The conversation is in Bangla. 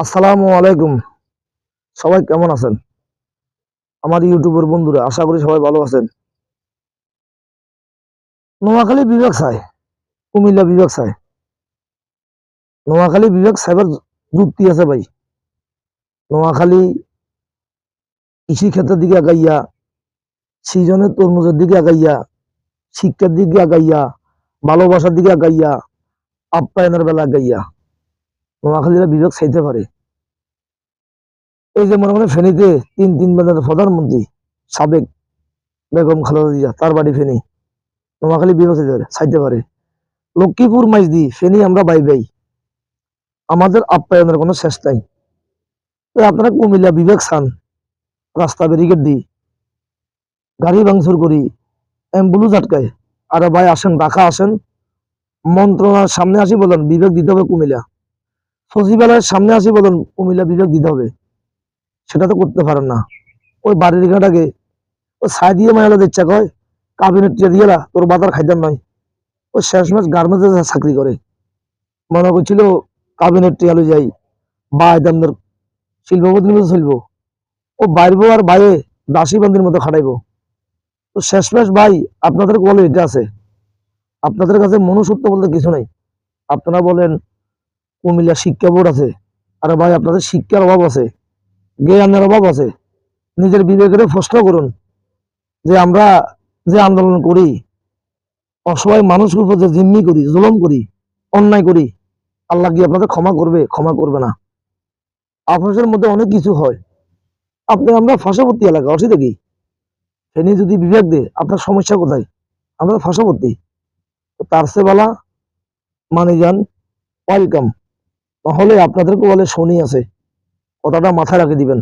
আসসালামু আলাইকুম। সবাই কেমন আছেন? আমার ইউটিউবের বন্ধুরা, আশা করি সবাই ভালো আছেন। নোয়াখালী বিভাগ চাই, কুমিল্লা বিভাগ চাই। নোয়াখালী বিভাগ চাইবার যুক্তি আছে ভাই। নোয়াখালী কৃষি ক্ষেত্রের দিকে আগাইয়া, সিজনের তরমুজের দিকে আগাইয়া, শিক্ষার দিকে আগাইয়া, ভালোবাসার দিকে আগাইয়া, আপ্যায়নের বেলা আগাইয়া নোয়াখালীরা বিভাগ চাইতে পারে। এই যে মনে করেন ফেনীতে তিনবার প্রধানমন্ত্রী সাবেক বেগম খালেদা জিয়া, তার বাড়ি ফেনী। নোয়াখালী বিভাগ চাইতে পারে। লক্ষ্মীপুর মাইজদি ফেনী আমরা বাই বাই, আমাদের আপ্যায়নের কোনো শেষ নাই। তো আপনারা কুমিল্লা বিভাগ চান, রাস্তা ব্যারিকেড দিই, গাড়ি ভাঙচুর করি, অ্যাম্বুলেন্স আটকায়। আর ভাই আসেন, ঢাকা আসেন, মন্ত্রণালয়ের সামনে আসি বলেন বিভাগ দিতে হবে কুমিল্লা, সচিবালয়ের সামনে আসি বলেন কুমিল্লা বিভাগ দিতে হবে। সেটা তো করতে পারেন না। ওই বাড়ির ঘাটাকে ওই ছাই দিয়ে মায়ালা দিচ্ছে, কয় কাবিনেট দিয়ে তোর বাতার খাইতাম নয়। ওই শেষমেশ গার্মেন্টসে চাকরি করে, মনে করছিল কাবিনেট টিয়ালে যাই বা দামদের শিল্পপতির মতো চলবো। ও বাইরবো আর বাইরে দাসী বান্দির মতো খাটাইবো। তো শেষমেশ ভাই আপনাদের কোয়ালিটি আছে, আপনাদের কাছে মনুষ্যত্ব বলতে কিছু নাই। আপনারা বলেন কুমিল্লা শিক্ষা বোর্ড আছে, আর ভাই আপনাদের শিক্ষার অভাব আছে, জ্ঞানের অভাব আছে। নিজের বিবেকের প্রশ্ন করুন যে আমরা যে আন্দোলন করি, অসহায় মানুষের উপর যে জিম্মি করি, জুলুম করি, অন্যায় করি, আল্লাহ কি আপনাদের ক্ষমা করবে? ক্ষমা করবে না। আপনাদের মধ্যে অনেক কিছু হয়। আমরা পার্শ্ববর্তী এলাকা অসুবিধা কি? ফেনী যদি বিভাগ দেয়, আপনার সমস্যা কোথায়? আমরা তো পার্শ্ববর্তী। তো তার চেয়ে বলা মানে যান, ওয়েলকাম। তাহলে আপনাদেরকে বলে শনি আছে, কথাটা মাথায় রাখে দিবেন।